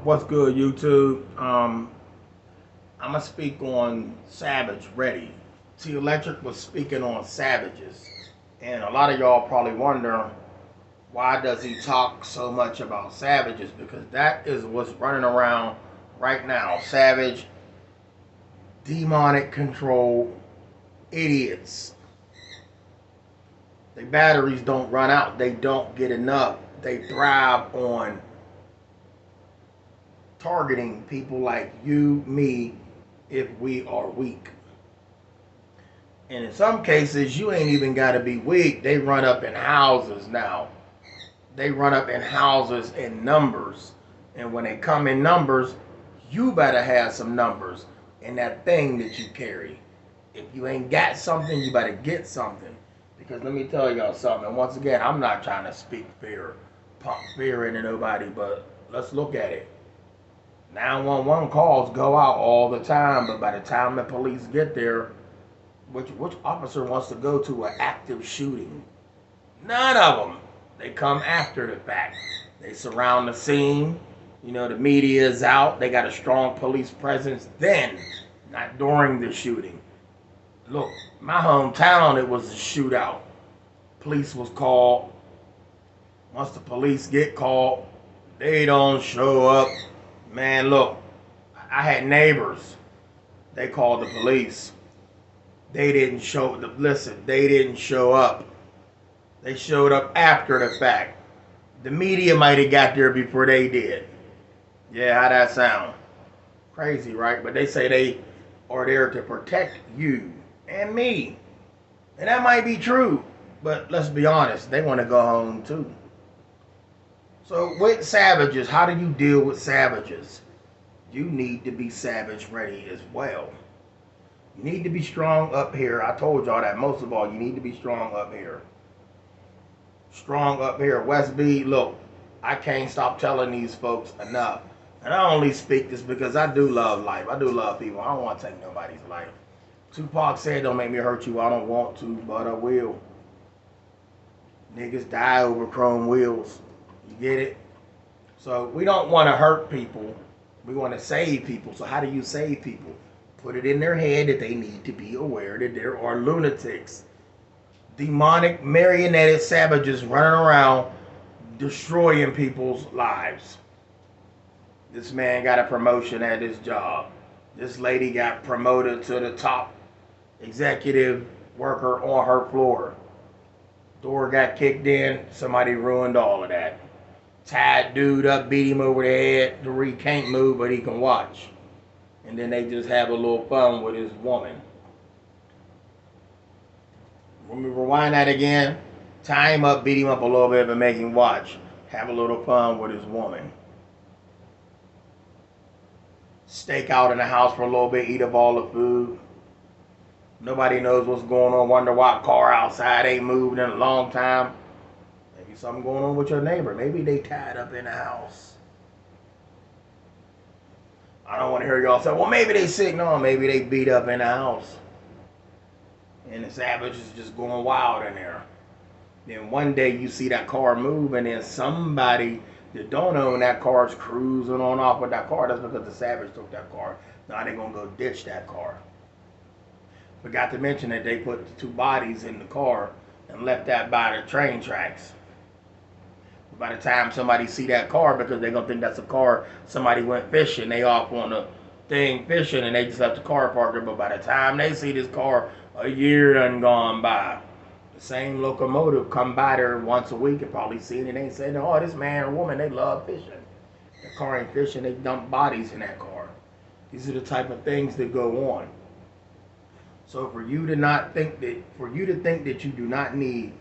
What's good, YouTube? I'm gonna speak on Savage Ready. T Electric was speaking on Savages, and a lot of y'all probably wonder why does he talk so much about Savages? Because that is what's running around right now. Savage, demonic control idiots. Their batteries don't run out. They don't get enough. They thrive on targeting people like you, me, if we are weak. And in some cases, you ain't even got to be weak. They run up in houses now. They run up in houses in numbers. And when they come in numbers, you better have some numbers in that thing that you carry. If you ain't got something, you better get something. Because let me tell y'all something. And once again, I'm not trying to speak fear, pump fear into nobody, but let's look at it. 911 calls go out all the time, but by the time the police get there, which officer wants to go to an active shooting? None of them. They come after the fact. They surround the scene. You know, the media is out. They got a strong police presence then, not during the shooting. Look, my hometown, it was a shootout. Police was called. Once the police get called, they don't show up. Man, look, I had neighbors. They called the police. They didn't show. Listen, they didn't show up. They showed up after the fact. The media might have got there before they did. Yeah, how that sound? Crazy, right? But they say they are there to protect you and me. And that might be true. But let's be honest, they want to go home too. So with savages, how do you deal with savages? You need to be savage ready as well. You need to be strong up here. I told y'all that. Most of all, you need to be strong up here. Strong up here. West B, look, I can't stop telling these folks enough. And I only speak this because I do love life. I do love people. I don't want to take nobody's life. Tupac said, don't make me hurt you. I don't want to, but I will. Niggas die over chrome wheels. You get it? So we don't want to hurt people. We want to save people. So how do you save people? Put it in their head that they need to be aware that there are lunatics, demonic, marionetted savages running around destroying people's lives. This man got a promotion at his job. This lady got promoted to the top executive worker on her floor. Door got kicked in. Somebody ruined all of that. Tied dude up, beat him over the head. The he can't move, but he can watch. And then they just have a little fun with his woman. Let me rewind that again. Tie him up, beat him up a little bit, but make him watch. Have a little fun with his woman. Stake out in the house for a little bit, eat up all the food. Nobody knows what's going on. Wonder why car outside ain't moved in a long time. Maybe something going on with your neighbor. Maybe they tied up in the house. I don't want to hear y'all say, well, maybe they sick. No, maybe they beat up in the house. And the savage is just going wild in there. Then one day you see that car move, and then somebody that don't own that car is cruising on off with that car. That's because the savage took that car. Now they're going to go ditch that car. Forgot to mention that they put the two bodies in the car and left that by the train tracks. By the time somebody see that car, because they're going to think that's a car, somebody went fishing, they off on the thing fishing, and they just left the car parked there. But by the time they see this car, a year done gone by. The same locomotive come by there once a week and probably seen it. They saying, oh, this man or woman, they love fishing. The car ain't fishing, they dump bodies in that car. These are the type of things that go on. So for you to think that you do not need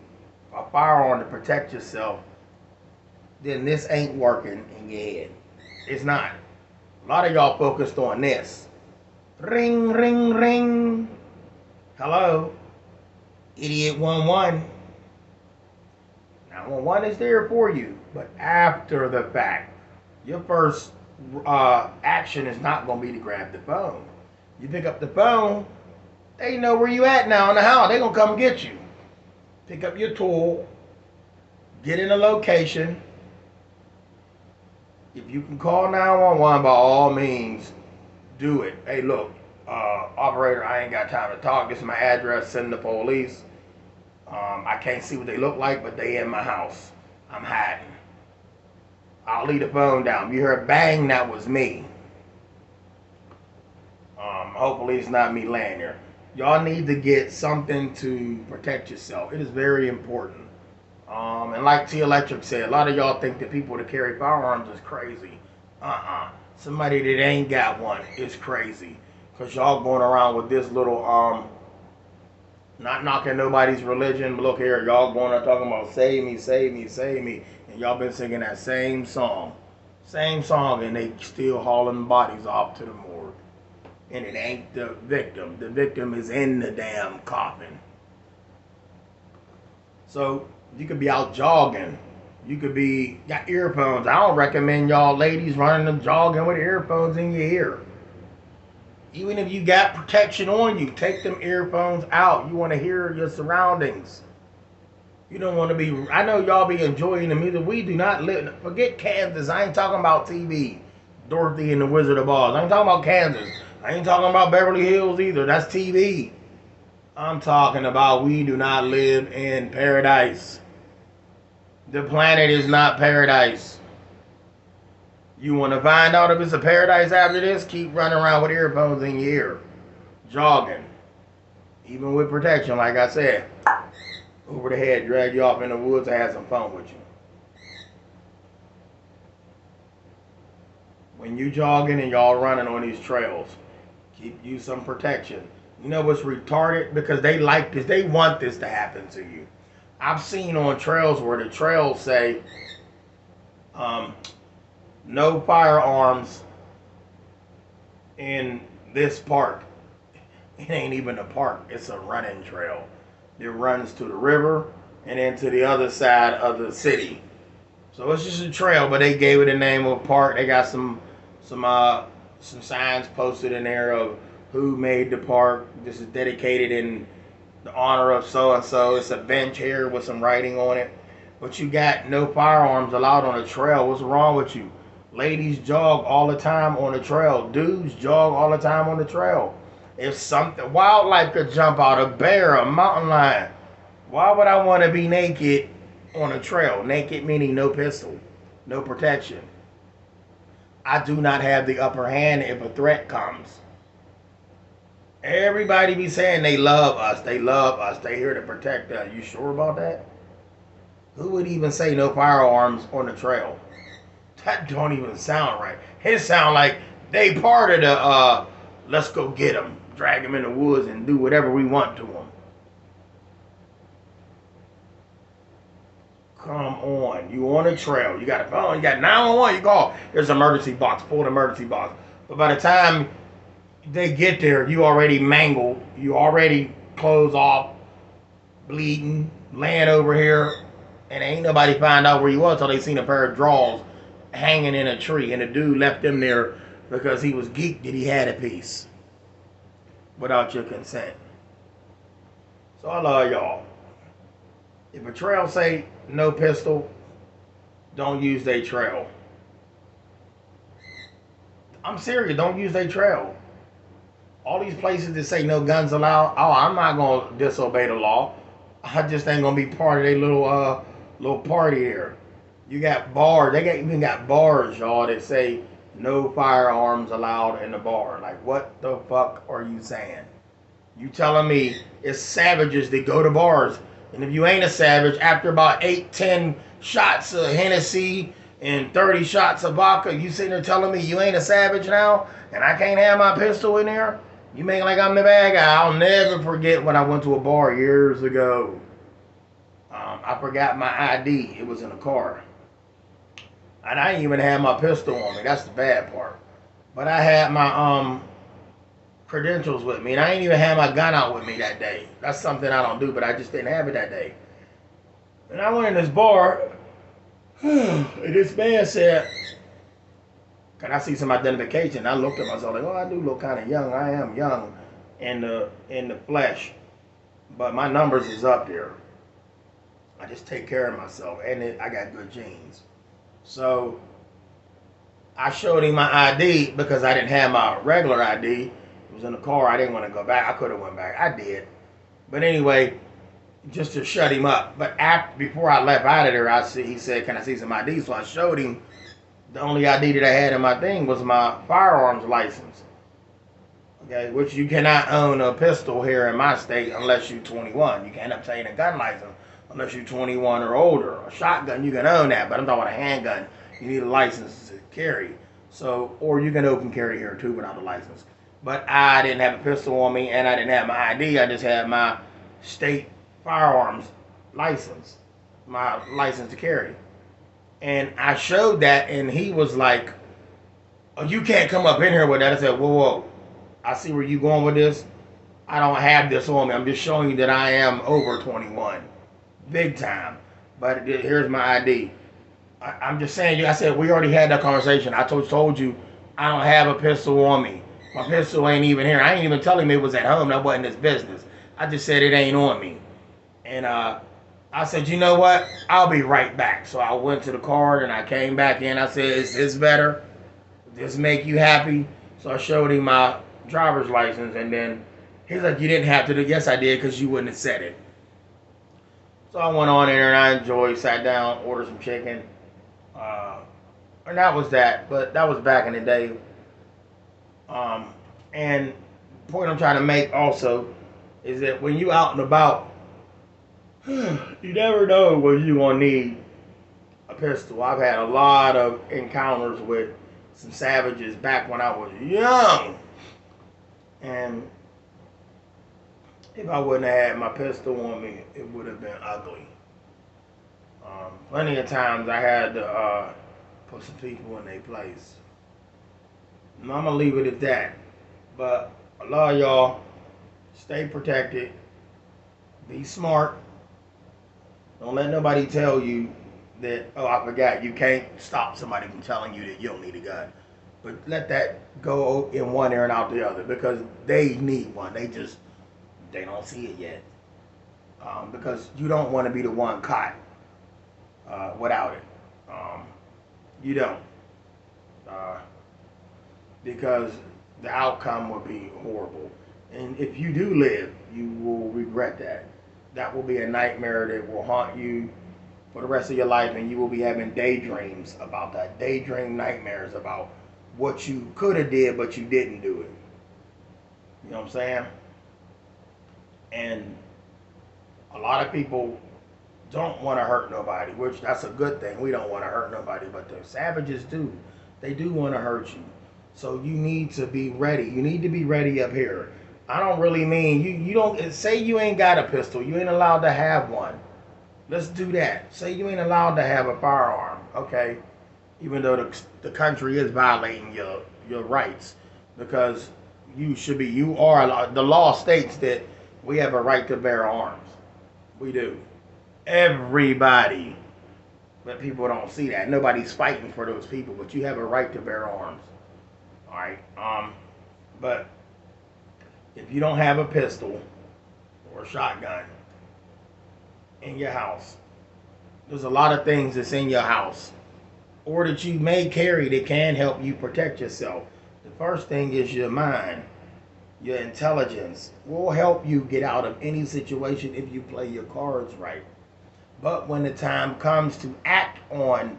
a firearm to protect yourself, then this ain't working in your head. It's not. A lot of y'all focused on this. Ring, ring, ring. Hello? Idiot 11. 911 is there for you, but after the fact, your first action is not going to be to grab the phone. You pick up the phone, they know where you at now in the house. They're going to come get you. Pick up your tool, get in a location, If you can call 911, by all means, do it. Hey, look, operator, I ain't got time to talk. This is my address. Send the police. I can't see what they look like, but they in my house. I'm hiding. I'll leave the phone down. If you heard bang, that was me. Hopefully it's not me laying there. Y'all need to get something to protect yourself. It is very important. And like T Electric said, a lot of y'all think that people that carry firearms is crazy. Somebody that ain't got one is crazy. Because y'all going around with this little, not knocking nobody's religion, but look here, y'all going around talking about save me, save me, save me. And y'all been singing that same song. Same song, and they still hauling bodies off to the morgue. And it ain't the victim. The victim is in the damn coffin. So you could be out jogging. You could be got earphones. I don't recommend y'all ladies running them jogging with earphones in your ear. Even if you got protection on you, take them earphones out. You want to hear your surroundings. You don't want to be. I know y'all be enjoying the music. We do not live. Forget Kansas. I ain't talking about TV. Dorothy and the Wizard of Oz. I ain't talking about Kansas. I ain't talking about Beverly Hills either. That's TV. I'm talking about we do not live in paradise. The planet is not paradise. You want to find out if it's a paradise after this? Keep running around with earphones in your ear. Jogging. Even with protection, like I said. Over the head, drag you off in the woods and have some fun with you. When you jogging and y'all running on these trails, keep you some protection. You know what's retarded? Because they like this. They want this to happen to you. I've seen on trails where the trails say, no firearms in this park. It ain't even a park. It's a running trail. It runs to the river and then to the other side of the city. So it's just a trail, but they gave it a name of a park. They got some signs posted in there of who made the park. This is dedicated in the honor of so and so. It's a bench here with some writing on it. But you got no firearms allowed on the trail. What's wrong with you? Ladies jog all the time on the trail. Dudes jog all the time on the trail. If something wildlife could jump out, a bear, a mountain lion, why would I want to be naked on a trail? Naked meaning no pistol, no protection. I do not have the upper hand if a threat comes. Everybody be saying they love us. They love us. They here to protect us. You sure about that? Who would even say no firearms on the trail? That don't even sound right. It sound like they part of the let's go get them, drag them in the woods and do whatever we want to them. Come on, you on a trail. You got a phone, you got 911, you call. There's an emergency box, full emergency box. But by the time they get there, you already mangled, you already clothes off, bleeding, laying over here, and ain't nobody find out where you was until they seen a pair of drawers hanging in a tree, and the dude left them there because he was geeked that he had a piece without your consent. So I love y'all. If a trail say no pistol, don't use their trail. I'm serious, don't use their trail. All these places that say no guns allowed, oh, I'm not gonna disobey the law. I just ain't gonna be part of their little party here. You got bars. They even got bars, y'all, that say no firearms allowed in the bar. Like, what the fuck are you saying? You telling me it's savages that go to bars, and if you ain't a savage, after about 8, 10 shots of Hennessy and 30 shots of vodka, you sitting there telling me you ain't a savage now, and I can't have my pistol in there? You make like I'm the bad guy. I'll never forget when I went to a bar years ago. I forgot my ID. It was in a car. And I didn't even have my pistol on me. That's the bad part. But I had my credentials with me. And I didn't even have my gun out with me that day. That's something I don't do, but I just didn't have it that day. And I went in this bar. And this man said, can I see some identification? I looked at myself like, oh, I do look kind of young. I am young in the flesh. But my numbers is up there. I just take care of myself. And I got good genes. So I showed him my ID because I didn't have my regular ID. It was in the car. I didn't want to go back. I could have went back. I did. But anyway, just to shut him up. But before I left out of there, he said, "Can I see some ID?" So I showed him. The only ID that I had in my thing was my firearms license. Okay, which you cannot own a pistol here in my state unless you're 21. You can't obtain a gun license unless you're 21 or older. A shotgun, you can own that, but I'm talking about a handgun. You need a license to carry. So, or you can open carry here too without a license. But I didn't have a pistol on me, and I didn't have my ID. I just had my state firearms license, my license to carry. And I showed that, and he was like, "Oh, you can't come up in here with that." I said, "Whoa, whoa. I see where you going with this. I don't have this on me. I'm just showing you that I am over 21, big time. But here's my ID. I'm just saying. I said we already had that conversation. I told you I don't have a pistol on me. My pistol ain't even here. I ain't even telling him it was at home. That wasn't his business. I just said it ain't on me. And I said, you know what? I'll be right back. So I went to the car and I came back in. I said, is this better? Does this make you happy? So I showed him my driver's license, and then he's like, you didn't have to do. Yes, I did, because you wouldn't have said it. So I went on in there and I enjoyed, sat down, ordered some chicken. Uh, and that was that. But that was back in the day. And the point I'm trying to make also is that when you out and about, you never know when you're going to need a pistol. I've had a lot of encounters with some savages back when I was young. And if I wouldn't have had my pistol on me, it would have been ugly. Plenty of times I had to put some people in their place. And I'm going to leave it at that. But a lot of y'all, stay protected. Be smart. Don't let nobody tell you that, oh, I forgot, you can't stop somebody from telling you that you don't need a gun. But let that go in one ear and out the other, because they need one. They don't see it yet. Because you don't want to be the one caught without it. You don't. Because the outcome would be horrible. And if you do live, you will regret that. That will be a nightmare that will haunt you for the rest of your life, and you will be having daydreams about that. Daydream nightmares about what you could have did, but you didn't do it. You know what I'm saying? And a lot of people don't want to hurt nobody, which that's a good thing. We don't want to hurt nobody, but the savages do. They do want to hurt you. So you need to be ready. You need to be ready up here. I don't really mean you don't say you ain't got a pistol. You ain't allowed to have one. Let's do that. Say you ain't allowed to have a firearm, okay? Even though the country is violating your rights, because the law states that we have a right to bear arms. We do. Everybody. But people don't see that. Nobody's fighting for those people, but you have a right to bear arms. All right. But if you don't have a pistol or a shotgun in your house, there's a lot of things that's in your house or that you may carry that can help you protect yourself. The first thing is your mind. Your intelligence will help you get out of any situation if you play your cards right. But when the time comes to act on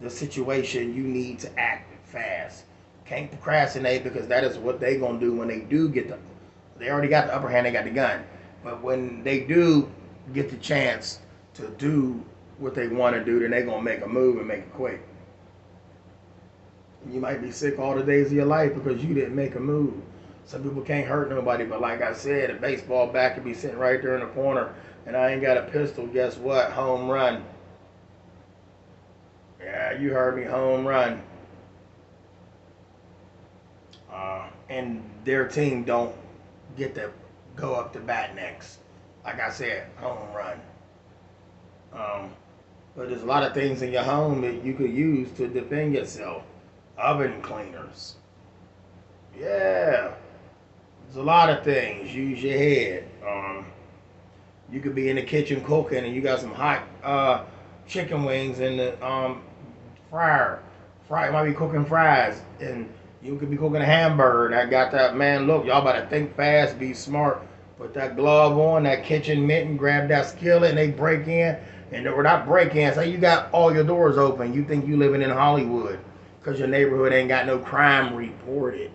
the situation, you need to act fast. Can't procrastinate, because that is what they're going to do when they do they already got the upper hand, they got the gun. But when they do get the chance to do what they want to do, then they're going to make a move and make it quick. You might be sick all the days of your life because you didn't make a move. Some people can't hurt nobody, but like I said, a baseball bat could be sitting right there in the corner, and I ain't got a pistol. Guess what? Home run. Yeah, you heard me. Home run. And their team don't get to go up to bat next. Like I said, home run. But there's a lot of things in your home that you could use to defend yourself. Oven cleaners. Yeah. There's a lot of things. Use your head. You could be in the kitchen cooking and you got some hot chicken wings in the fryer. Might be cooking fries, and you could be cooking a hamburger. And I got that, man. Look, y'all better think fast, be smart. Put that glove on, that kitchen mitten, grab that skillet, and they break in. And we're not break in. Say you got all your doors open. You think you living in Hollywood because your neighborhood ain't got no crime reported.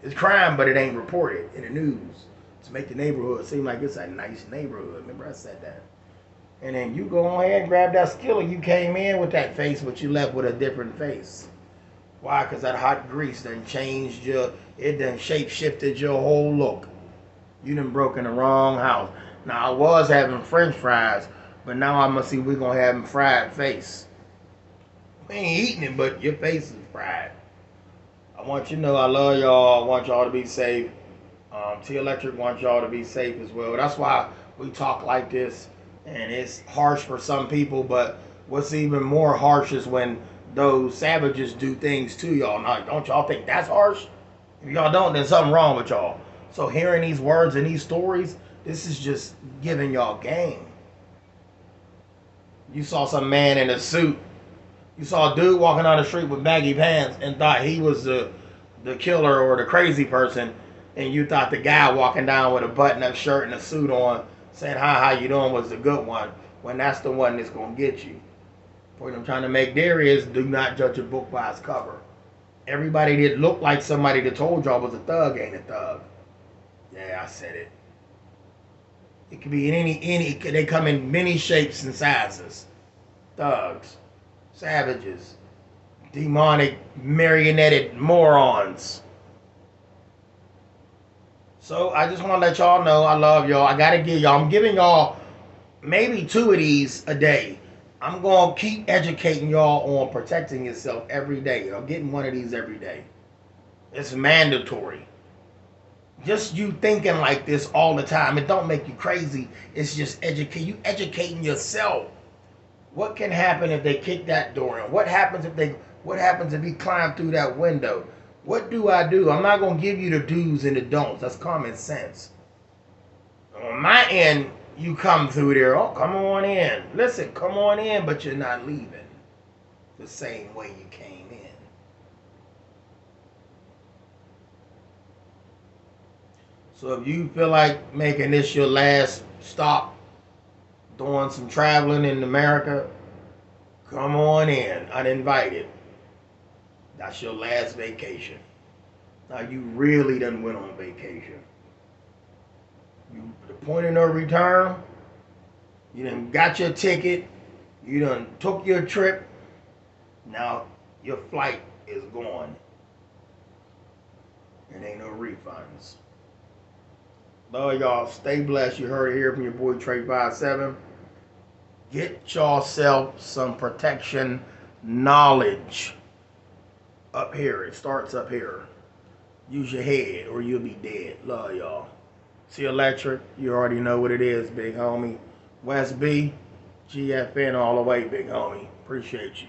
It's crime, but it ain't reported in the news to make the neighborhood seem like it's a nice neighborhood. Remember I said that. And then you go on ahead and grab that skillet. You came in with that face, but you left with a different face. Why? Because that hot grease done changed it done shape shifted your whole look. You done broke in the wrong house. Now I was having French fries, but now I'm gonna see we're gonna have them fried face. We ain't eating it, but your face is fried. I want you to know I love y'all. I want y'all to be safe. T Electric wants y'all to be safe as well. That's why we talk like this, and it's harsh for some people, but what's even more harsh is when those savages do things to y'all. Now, don't y'all think that's harsh? If y'all don't, then something wrong with y'all. So hearing these words and these stories, this is just giving y'all game. You saw some man in a suit. You saw a dude walking down the street with baggy pants and thought he was the killer or the crazy person, and you thought the guy walking down with a button-up shirt and a suit on saying, hi, how you doing, was the good one, when that's the one that's going to get you. What I'm trying to make there is, do not judge a book by its cover. Everybody that looked like somebody that told y'all was a thug ain't a thug. Yeah, I said it. It could be in any. They come in many shapes and sizes. Thugs, savages, demonic, marionetted morons. So I just want to let y'all know I love y'all. I gotta give y'all. I'm giving y'all maybe 2 of these a day. I'm gonna keep educating y'all on protecting yourself every day. I'm getting one of these every day. It's mandatory. Just you thinking like this all the time, it don't make you crazy. It's just you educating yourself. What can happen if they kick that door in? What happens if he climb through that window? What do I do? I'm not gonna give you the do's and the don'ts. That's common sense. On my end, you come through there. Oh, come on in. Listen, come on in, but you're not leaving the same way you came in. So if you feel like making this your last stop, doing some traveling in America, come on in, uninvited. That's your last vacation. Now you really done went on vacation. The point of no return, you done got your ticket, you done took your trip, now your flight is gone. And ain't no refunds. Love y'all. Stay blessed. You heard it here from your boy Trey 57. Get yourself some protection knowledge. Up here. It starts up here. Use your head or you'll be dead. Love y'all. T Electric. You already know what it is, big homie. West B. GFN all the way, big homie. Appreciate you.